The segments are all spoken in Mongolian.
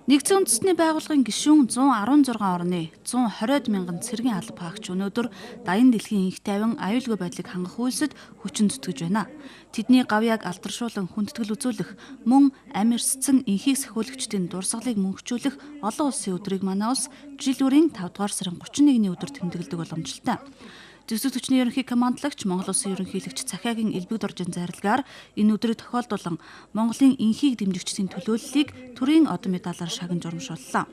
Нэгдсэн үндэстний байгууллагын гишүүн 116 орны 120 мянган цэргийн алба хаагч өнөөдөр Даян дэлхийн инх тайван аюулгүй байдлыг хангах үйлсэд хүчин зүтгэж байна. Тэдний гавьяаг алдаршуулан хүндэтгэл үзүүлэх, мөн амь эрсцэн инхийг сахиулагчдын дурсгалыг мөнхжүүлэх олон улсын өдрийг манай улс жил бүрийн 5 дугаар сарын 31-ний өдөр тэмдэглэдэг боломжтой. Зөвсөг түвшний ерөнхий командлагч Монгол Улсын ерөнхийлөгч Цахиагийн элбэг доржин зайралгаар энэ өдрийг тохиолдуулан Монголын инхийг дэмжигчдийн төлөөллийг төрийн одон медалаар шагнаж урамшууллаа.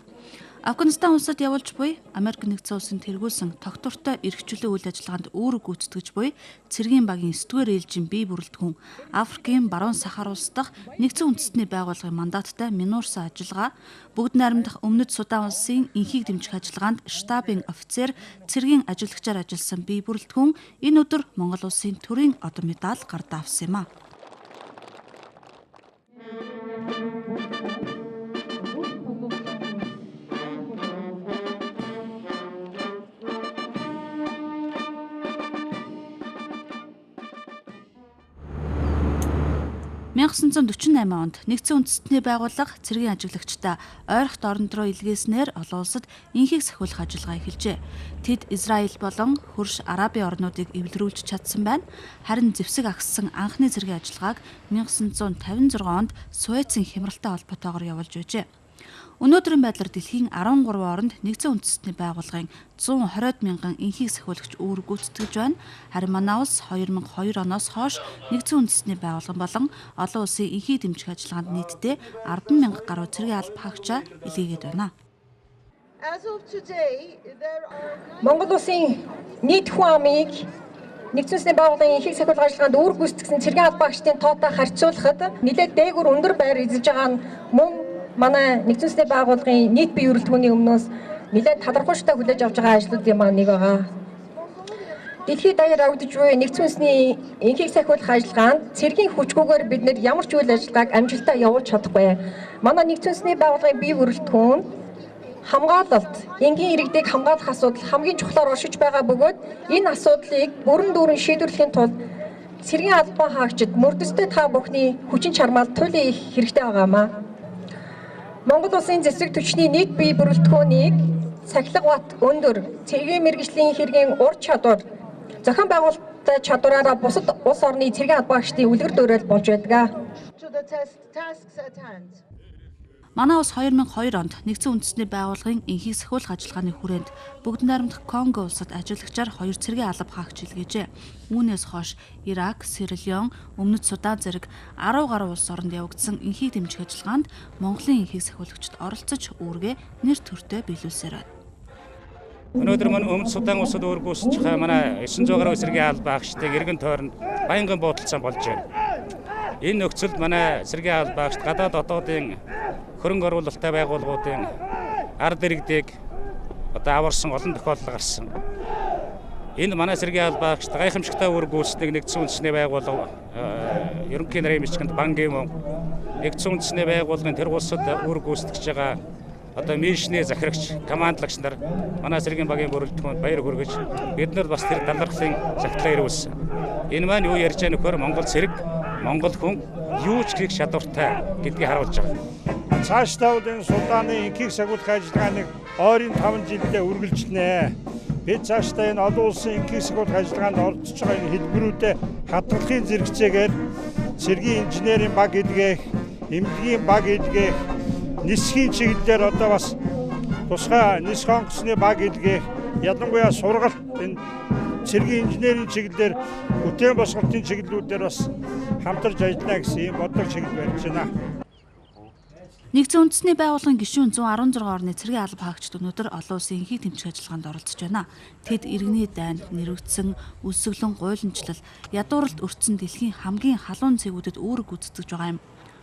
Афганистан улсад явуулж буй Америк нэгдсэн улсын тэргүүлсэн тогтвортой эрхчлөө үйл ажиллагаанд үүрэг гүйцэтгэж буй цэргийн багийн 9-р ээлжийн бие бүрэлдэхүүн Африкийн баруун Сахар улс дахь нэгдсэн үндэстний байгууллагын мандаттай минуурсан ажиллагаа бүгд найрамдах Өмнөд Судан улсын инхийг дэмжих ажиллагаанд штабын офицер цэргийн ажиллагчаар ажилласан бие бүрэлдэхүүн энэ өдөр Монгол улсын төрийн одон медаль гардаа авсан юм а. онд нэгдсэн үндэстний байгууллага цэргийн ажиглагчдаа ойрхот оронд руу илгээснээр олон улсад инхийг сахиулах ажиллагаа эхэлжээ. Тэд Израиль болон хөрш Арабын орнуудыг эвлэрүүлж чадсан байна. Харин зэвсэг агссан анхны цэргийн ажиллагааг 1956 онд Суэцын хямралтай холбоотойгоор явуулж байжээ. Өнөөдрийн байдлаар дэлхийн 13 оронд нэгдсэн үндэстний байгууллагын 120 мянган инхийг сахиулагч үүрэг гүйцэтгэж байна. Харин манай улс 2002 оноос хойш нэгдсэн үндэстний байгууллага болон олон улсын инхийг дэмжих ажиллагаанд нийтдээ 10 мянга гаруй цэргийн алба хаагчаа илгээгээд байна. Монгол улсын нийт хүн амыг нэгдсэн үндэстний байгууллагын инхийг сахиулах ажиллагаанд үүрэг гүйцэтгэсэн цэргийн алба хаагчдын тоотой харьцуулахад нэлээд дээгүүр өндөр байр эзэж байгаа нь мөн манай нэгдсэн үндэстний байгууллагын нийт бие бүрэлдэхүүний өмнөөс нэлээд талархууштай хүлээж авч байгаа ажлуудын маань нэг байгаа. Дэлхийд даяар авдаж буй нэгдсэн үндэстний инхийг сахиулах ажиллагаанд цэргийн хүчгүйгээр бид нэр ямар ч үйл ажиллагааг амжилттай явуулж чадахгүй. Манай нэгдсэн үндэстний байгууллагын бие бүрэлдэхүүн хамгаалалт, энгийн иргэдийг хамгаалах асуудал хамгийн чухлаар оршиж байгаа бөгөөд энэ асуудлыг бүрэн дүүрэн шийдвэрлэхийн тулд цэргийн албан хаагчид мөрдөстэй та бүхний хүчин чармаал туйлын их хэрэгтэй байгаамаа. Монгол улсын зэвсэг түвшний нийт бие бүрэлдэхүүнийг сахилга бат өндөр, цэргийн мэргэжлийн хэргийн ур чадвар, зохион байгуулалттай чадвараараа бусад улс орны цэргийн албаагчдын үлгэр дуурайл болж байдаг. Манай улс 2002 онд нэгдсэн үндэстний байгууллагын инхийг сахиулах ажиллагааны хүрээнд бүгд найрамдах Конго улсад ажиллагчаар 2 цэргийн алба хаагч илгээжээ. Үүнээс хойш Ирак, Сирилеон, Өмнөд Судан зэрэг 10 гаруй улс оронд явагдсан инхийг дэмжих ажиллагаанд Монголын инхийг сахиулагчид оролцож үүргээ нэр төртөө биелүүлсээр байна. Өнөөдөр манай Өмнөд Судан улсад үүрэг гүйцэтгэж байгаа манай 900 гаруй цэргийн алба хаагчдыг эргэн тойронд баянган буудалцсан болж байна. Энэ нөхцөлд манай цэргийн алба хаагчид гадаад одоодын хөрөнгө оруулалттай байгууллагуудын ард иргэдийг аварсан олон тохиолдол гарсан. Энэ манай цэргийн алба хаагчид гайхамшигтай үүрэг гүйцэтгэдэг нэгдсэн үндэстний байгууллага ерөнхий нарийн бичгэнд Бан Ки-мун нэгдсэн үндэстний байгууллагын тэр улсад үүрэг гүйцэтгэж байгаа мишний захирагч, командлагч нар манай цэргийн багийн бүрэлдэхүүнд баяр хүргэж бид нар бас тэр талархлын загтлаа ирүүлсэн. Энэ маань юу ярьж байгаа нөхөр Монгол цэрэг, Монгол хүн юу ч хийх чадвартай гэдгийг харуулж байгаа. Цаашдаа энэ Суданы инхийг сахиулах ажиллагааны ойрын 5 жилдээ үргэлжлэнэ. Бид цаашдаа энэ олон улсын инхийг сахиулах ажиллагаанд оролцож байгаа энэ хэлбэрүүдэд хадгалахын зэрэгцээгээр цэргийн инженерийн баг илгээх, эмнэлгийн баг илгээх, нисхийн чиглэлээр бас тусгай нис онгоцны баг илгээх, ялангуяа сургалт энэ цэргийн инженерийн чиглэлээр бүтээн босголтын чиглэлүүдээр бас хамтарч ажиллана гэсэн ийм бодлого чиглэл барьж байна. Нэгдсэн үндэстний байгууллагын гишүүн 116 орны цэргийн алба хаагчид өнөөдөр олон улсын инхийг дэмжих ажиллагаанд оролцож байна. Тэд иргэний дайнд нэрвэгдсэн өсөглөн гуйламжлал, ядууралд өртсөн дэлхийн хамгийн халуун цэгүүдэд үүрэг гүйцэтгэж байгаа юм.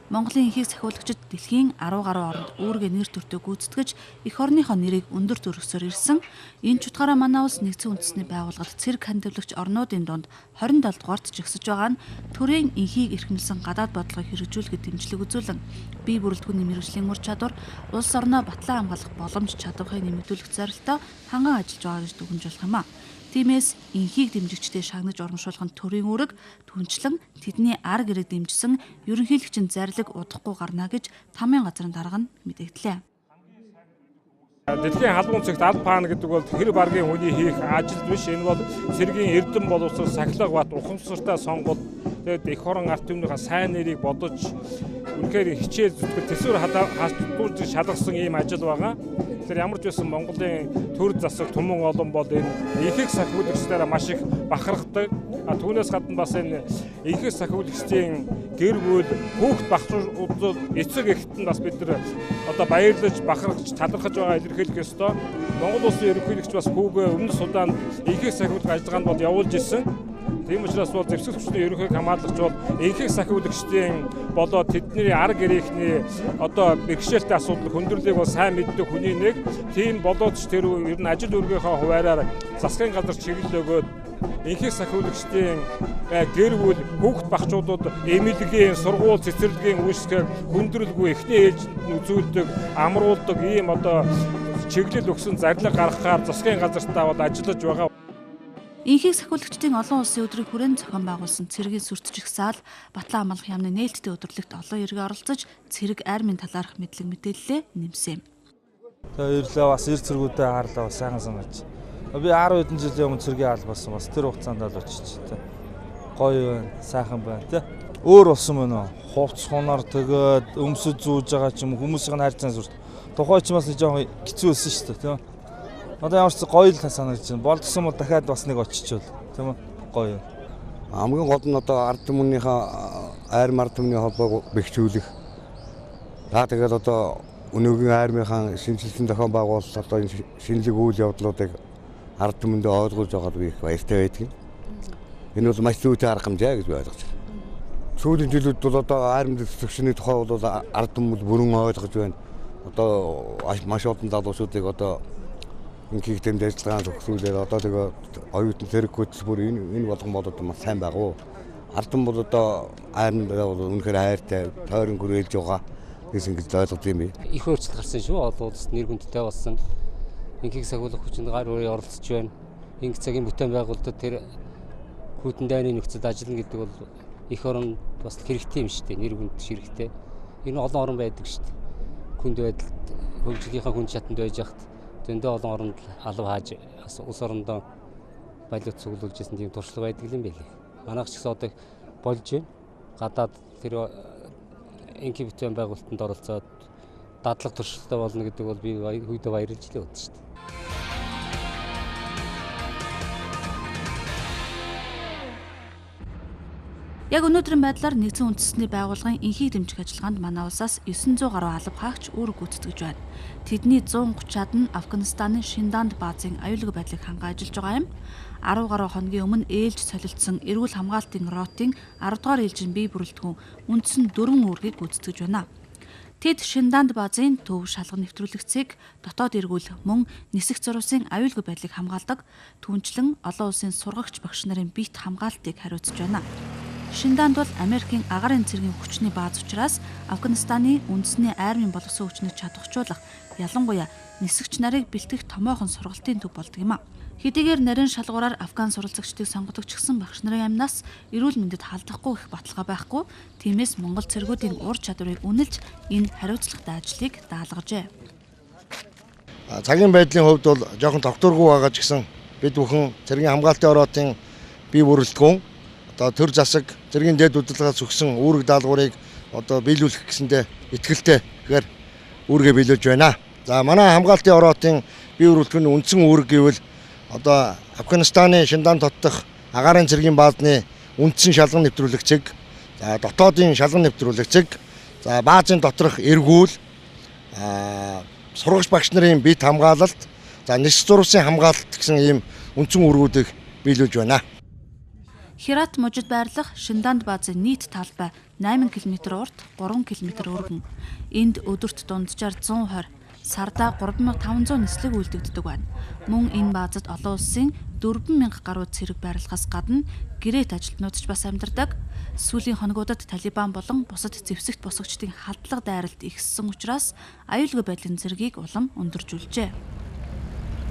Монголын инхийг сахиулагчид дэлхийн 10 гаруй оронд үүргээ нэр төртөө гүйцэтгэж эх орныхоо нэрийг өндөр төрөсөөр ирсэн. Энэ ч утгаараа манай улс нэгдсэн үндэстний байгууллагад цэрэг хандивлагч орнуудын дунд 27 дугаарт жигсэж байгаа нь төрийн инхийг эрхэмлсэн гадаад бодлогыг хэрэгжүүлэхэд дэмжлэг үзүүлэн бие бүрэлдэхүүний мэргэжлийн ур чадвар, улс орноо батлан хамгаалах боломж чадварыг нэмэгдүүлэх зорилттой ханган ажиллаж байгаа гэж дүгнжүүлэх юм а. Тиймээс инхийг дэмжигчдээ шагнаж урамшуулах нь төрийн үүрэг, түнчлэн тэдний ар гэрэг дэмжсэн ерөнхийлөгчийн зарлиг удахгүй гарна гэж Тамийн газрын дарга нь мэдэгдлээ. Дэлхийн халуун цэгт аль паана гэдэг бол тэр баргийн хүний хийх ажил биш. Энэ бол цэргийн эрдэм боловсрол сахилга бат ухамсартай сонгол тэгээд эх орон ард түмнийхээ сайн нэрийг бодож үнэхээр хичээл зүтгэл төсвөр хадгалж шалгасан ийм ажил байгаа. Тэгэхээр ямар ч байсан Монголын төр засаг түмэн олон бол энэ ихэнх сахиулагчдаараа маш их бахархдаг. Түүнээс гадна бас энэ ихэнх сахиулагчдын гэр бүл хүүхд багцууд эцэг эхэд нь бас бид нар одоо баярлаж бахархаж талархаж байгаа илэрхийлэх ёстой. Монгол улсын ерөнхийлөгч бас хүүгээ өмнө судаанд ихэнх сахиулах ажиллагаанд бол явуулж ирсэн. Тийм учраас бол зэвсэг хүчний ерөнхий хамгаалагч бол ихэнх сахиулагчдын болоод тэдний арга гэрээхний одоо бэрхшээлтэй асуудал хүндрэлийг бол сайн мэддэг хүний нэг. Тийм болоод ч тэр ер нь ажил үргийнхаа хуваараар засгийн газар чиглэл өгөөд ихэнх сахиулагчдын гэр бүл хүүхд багчуудад эмнэлгийн сургууль цэцэрлэгийн үйлчлэгийг хүндрэлгүй эхний ээлжинд үзүүлдэг, амруулдаг ийм одоо чиглэл өгсөн зарлиг гаргахаар засгийн газартаа бол ажиллаж байгаа. Инхийг сахиулагчдын олон улсын өдрийг хүрээнд зохион байгуулсан цэргийн сүртчих саал Батлан амлах яамны нээлттэй өдөрлөгт олон иргэн оролцож цэрэг армийн талаарх мэдлэг мэдээлэлээ нэмсэн юм. Тэгээ ирлээ бас эр цэргүүдээ хаарлаа бас сайхан санаж. Би 10 хэдэн жилийн өмнө цэргийн аал болсон бас тэр хугацаанд л очиж тэ. Гоё байна, сайхан байна тэ. Өөр болсон байна. Хувц хунаар тэгээд өмсөж зүүж байгаа ч юм хүмүүсийн хайрцан сүрт. Тухай ч бас жоохон хэцүү байсан шүү дээ тийм. Одоо ямар ч гоё л санагдаж байна. Болдсон бол дахиад бас нэг очичвол тийм үү? Гоё. Хамгийн гол нь одоо ард түмнийхээ ард түмний холбоог бэхжүүлэх. Тэгээд одоо өнөөгийн армийнхаа шинжилсэн зохион байгуулалт одоо энэ шинэлэг үйл явдлуудыг ард түмэндээ ойлгуулж байгаад би их баяртай байдаг. Энэ бол маш зүйтэй арга хэмжээ гэж би ойлгож байна. Сүүлийн жилүүд бол одоо армийн зөвшөөрлийн тухай бол ард түмэнд бүрэн ойлгож байна. Одоо маш олон залуучуудыг одоо инхийг тэмд ажиллагаанд төгсүүлээд одоо тэгээ оюутан зэрэг хөтөлбөр энэ болгон болоод маш сайн байгаа. Ард түмэн бол одоо армид бол үнэхээр хайртай, тойрон гөрөөлж байгаа гэсэн ингэж ойлгож юм би. Их өөрчлөлт гарсан шүү. Олон улсад нэр хүндтэй болсон. Инхийг сахиулах хүчинд гар өрөө оролцож байна. Инх цагийн бүтээн байгуулалтад тэр хүйтэн дайны нөхцөлд ажиллана гэдэг бол их оронд бас хэрэгтэй юм шүү дээ. Нэр хүнд хэрэгтэй. Энэ олон орн байдаг шүү дээ. Хүнд байдалд хөгжлийнхаа хүн чатанд байж хат зөндөө олон оронд алав хааж улс орондоо байлууд цуглуулж ирсэн тийм туршлага байдаг юм байлээ. Манайх ч гэсэн одоо болж байна. Гадаад тэр инхийг бүтээн байгуулалтанд оролцоод дадлаг туршилтаа болно гэдэг бол би хүйдэ баярлж л байна шүү дээ. Яг өнөөдрийн байдлаар нэгдсэн үндэсний байгууллагын инхийг дэмжих ажиллагаанд манай улсаас 900 гаруй алба хаагч үүрэг гүйцэтгэж байна. Тэдний 130-аад нь Афганистаны Шинданд баазын аюулгүй байдлыг хангаж ажиллаж байгаа юм. 10 гаруй хоногийн өмнө ээлж солилцсон эрүүл хамгаалтын ротын 10 дугаар ээлжийн бие бүрэлдэхүүн үндсэн 4 үүргийг гүйцэтгэж байна. Тэд Шинданд баазын төв шалган нэвтрүүлэгцийг дотоод эргүүл мөн нисэх зурвасын аюулгүй байдлыг хамгаалдаг түүнчлэн олон улсын сургагч багш нарын биет хамгаалтыг хариуцж байна. Шинданд бол Америкийн агаарын цэргийн хүчний бааз учраас Афганистаны үндэсний армийн боловсон хүчнийг чадварчуулах, ялангуяа нисэгч нарыг бэлтгэх томоохон сургалтын төв болдог юм а. Хэдийгээр нарийн шалгуураар афган суралцагчдыг сонгодог ч гэсэн багш нарын амнаас эрүүл мэндэд халдахгүй их баталгаа байхгүй. Тиймээс Монгол цэргүүдийн ур чадварыг үнэлж энэ хариуцлагатай ажлыг даалгажээ. Цагийн байдлын хувьд бол жоохон тогтворгүй байгаа ч гэсэн бид бүхэн цэргийн хамгаалтын ороотын бие бүрэлдэхүүн одоо төр засаг цэргийн дэд удирдлагаас өгсөн үүрэг даалгаврыг одоо биелүүлэх гэсэндээ итгэлтэй тэгэхээр үүргээ биелүүлж байна. За манай хамгаалтын ороотын бие бүрэлдэхүүний үндсэн үүрэг гэвэл одоо Афганистаны Шинданд хотдох агаарын цэргийн баазны үндсэн шалган нэвтрүүлэгчиг, за дотоодын шалган нэвтрүүлэгчиг, за баазын доторх эргүүл, сургагч багш нарын биет хамгаалалт, за нисэх зурвасын хамгаалалт гэсэн ийм үндсэн үүргүүдийг биелүүлж байна. Хират мужид байрлах Шинданд баазын нийт талбай 8 км урт, 3 км өргөн. Энд өдөрт дунджаар 120, сарда 3500 нислэг үйлдэгддэг байна. Мөн энэ баазад олон улсын 4000 гаруй цэрэг байрлахаас гадна гэрээт ажилтнууд ч бас амьдардаг. Сүүлийн хоногудад Талибан болон бусад зэвсэгт босгочдын халдлага дайралт ихссэн учраас аюулгүй байдлын зэргийг улам өндөржүүлжээ.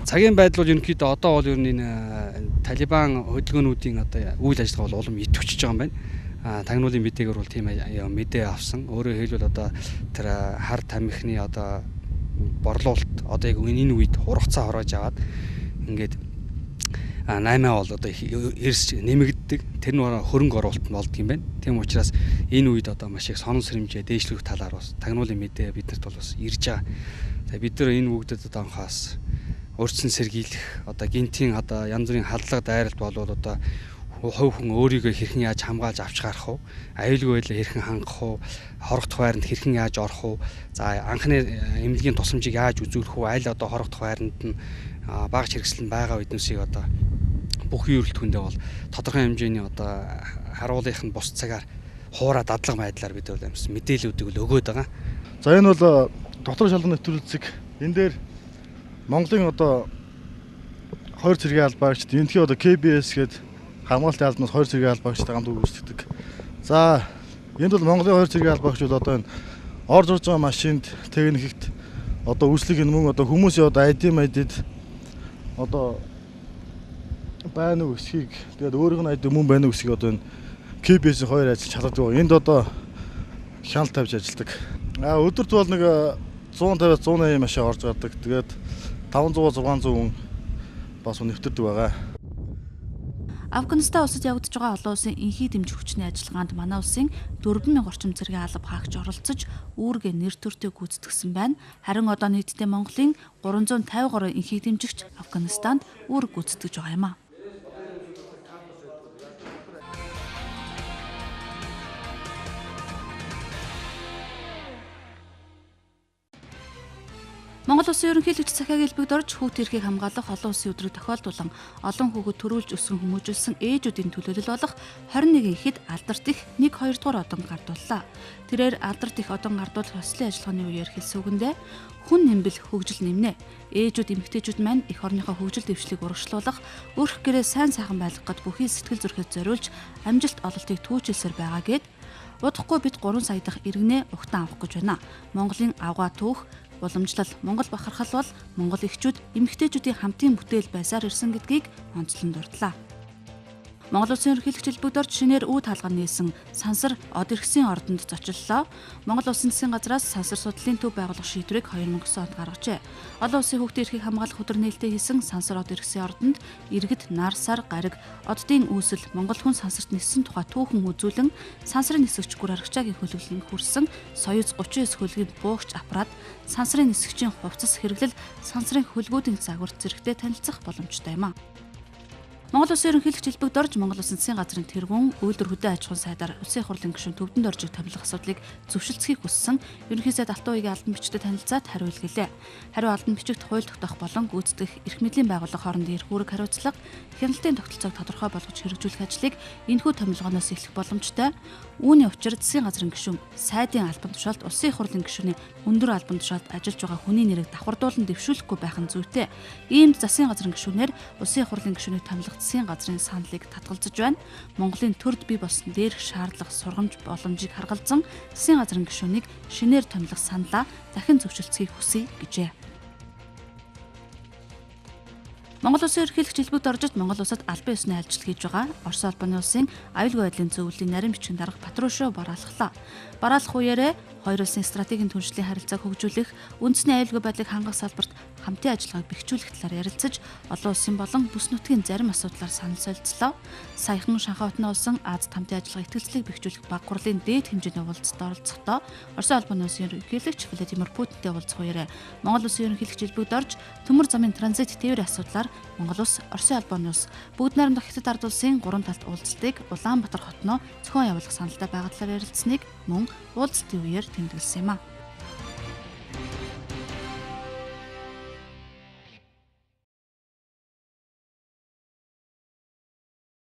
Цагийн байдал бол ерөнхийдөө одоо бол ер нь энэ Талибан хөдөлгөөнүүдийн одоо үйл ажиллагаа бол улам идэвхжиж байгаа юм байна. Тагнуулын мэдээгээр бол тийм мэдээ авсан. Өөрөөр хэлбэл одоо тэр хар тамхины одоо борлуулалт одоо яг энэ үед хургацаа хороож аваад ингээд 8 бол одоо эрс нэмэгддэг. Тэр нь хөрөнгө оруулалт болдго юм байна. Тийм учраас энэ үед одоо маш их сонон сэрэмжээ дээшлэх талаар бас тагнуулын мэдээ биднэрт бол бас ирж байгаа. За бид нар энэ бүгдэд одоо анхаас урьдчилан сэргийлэх одоо гинтийн одоо янз бүрийн хадлага дайралт болоод одоо хувь хүн өөрийгөө хэрхэн яаж хамгаалж авч гарах вэ? Аюулгүй байлаа хэрхэн хангах вэ? Хорогдох байранд хэрхэн яаж орох вэ? За анхны эмнэлгийн тусламжийг яаж үзүүлэх вэ? Аль одоо хорогдох байранд нь багц хэрэгсэл байгаа үднэсийг одоо бүхий өрөлтгөндөө бол тодорхой хэмжээний одоо харуулынх нь бус цагаар хуурай дадлага байдлаар бид бол мэдээллүүдийг л өгөөд байгаа. За энэ бол дотор шалганы нэвтрүүлэг. Энэ дээр Монголын одоо хоёр цэргийн албаагчид энэхий одоо KBS гээд хамгаалтын албанаас хоёр цэргийн албаагчтай хамт үүсгдэг. За энд бол Монголын хоёр цэргийн албаагчид одоо энэ орж орж байгаа машинд техникт одоо үүслэг энэ мөн одоо хүмүүсийн одоо ID одоо байна уу эсхийг тэгээд өөрийнх нь ID мөн байна уу эсхийг одоо энэ KBS-ийн хоёр ажил чаддаг. Энд одоо хяналт тавьж ажилладаг. Өдөрт бол нэг 150-180 машин орж гардаг. Тэгээд 500-600 хүн бас нэвтэрдэг байгаа. Афганистан улсад явагдаж байгаа олон улсын инхий дэмжих хүчний ажиллагаанд манай улсын 4000 орчим цэргийн алба хаагч оролцож үүргээ нэр төртөө гүйцэтгсэн байна. Харин одоо нийтдээ Монголын 353 инхий дэмжигч Афганистанд үүрэг гүйцэтгэж байгаа юм а. Монгол Улсын ерөнхийлөгч захиаг элбэгд орж хүүт эрхийг хамгаалах олон улсын өдрийг тохиолдуулан олон хүүхэд төрүүлж өсгөн хүмүүжүүлсэн ээжүүдийн төлөөлөл болох 21 ихэд алдарт их 1-2 дугаар одон гардууллаа. Тэрээр алдарт их одон гардуулах ёслолын ажиллагааны үеэр хэлсэн үгэндээ хүн нэмбэл хөгжил нэмнэ. Ээжүүд эмэгтэйчүүд маань эх орныхоо хөгжил дэвшлиг урагшлуулах, өрх гэрээ сайн сайхан байлгахад бүхий сэтгэл зүрхээ зориулж амжилт ололтыг түүчилсээр байгаа гэд удахгүй бид 3 сая дахь иргэнэ угтан авах гэж байна. Монголын авгаа түүх уламжлал Монгол бахархал бол Монгол эхчүүд эмэгтэйчүүдийн хамтын бүтээл байсаар ирсэн гэдгийг онцлон дурдлаа. Монгол Улсын ерөнхийлөгч элбэгд орж шинээр үүд хаалган нээсэн Сансар од эрхсийн ордонд зочлолоо. Монгол Улсын засгийн газраас Сансар судлалын төв байгуулах шийдвэрийг 2009 онд гаргажээ. Олон улсын хүүхдийн эрхийг хамгаалах өдөр нээлттэй хийсэн Сансар од эрхсийн ордонд иргэд нар сар гариг оддын үүсэл Монгол хүн Сансарт нисэн тухай түүхэн үзүүлэн Сансарын нисгч гүр аргачаагийн хөлөглөлийг хүрсэн Соёз 39 хөлгийн буугч аппарат Сансарын нисгчийн хувцас хэрэглэл Сансарын хөлгүүдийн загварт зэрэгтэй танилцах боломжтой юм а. Монгол Улсын ерөнхийлөгч элбэгд орж Монгол Улсын засгийн газрын тэргүүн үйлдвэр хөдөө аж ахуйн сайдаар Улсын их хурлын гишүүн Төвдөнд оржиг томилох асуудлыг зөвшөлдсөхийг хүссэн ерөнхий сайд Алтан уугийн албан бичигтэд танилцаад хариу илгэлээ. Хариу албан бичигт хууль тогтоох болон гүйцэтгэх эрх мэдлийн байгууллага хоорондын эрх үүрэг хариуцлага, хяналтын тогтолцоог тодорхой болгож хэрэгжүүлэх ажлыг энэхүү томилгооноос эхлэх боломжтой. Үүний учир засгийн газрын гишүүн сайдын албан тушаалд Улсын их хурлын гишүүний өндөр албан тушаалд ажиллаж байгаа хүний нэрийг давхардуулан дэвшүүлэхгүй байх нь зүйтэй. Иймд засгийн газрын гишүүнээр Улсын их хурлын гишүүнийг томилох засгийн газрын саналыг татгалзаж байна. Монголын төрд бий болсон дээрх шаардлага сургамж боломжийг харгалзан засгийн газрын гишүүнийг шинээр томилох саналаа дахин зөвшөлдсөхийг хүсье гэжээ. Монгол Улсын ерөнхийлөгч элбэгд оржид Монгол улсад албан ёсны ажилтнал хийж байгаа Орос улбаны улсын аюулгүй байдлын зөвлөлийн нарийн бичгийн дарга Патрушев бараалхлаа. Бараалах үеэрээ хоёр улсын стратегийн түншлэлийн харилцааг хөгжүүлэх, үндэсний аюулгүй байдлыг хангах салбарт хамтын ажиллагааг бэхжүүлэх талаар ярилцаж, олон улсын болон бүс нутгийн зарим асуудлаар санал солилцлоо. Саяхан Шанхай хотны улсын Азад хамтын ажиллагаа итгэлцлийг бэхжүүлэх баг хурлын дээд хэмжээний уулзалт оролцохдоо Орос улбаны улсын ерөнхийлөгч Владимир Путинтэй уулзах үеэрээ Монгол улсын ерөнхийлөгч элбэгд орж төмөр замын транзит тээврийн асуудлаар Монгол улс, Оросын албаны улс, бүгд найрамдах Хятад ард улсын 3 талт уулзалтыг Улаанбаатар хотноо зохион явуулах саналтай байгаа талаар ярилцсныг мөн уулзалтын үеэр тэмдэглэсэн юм а.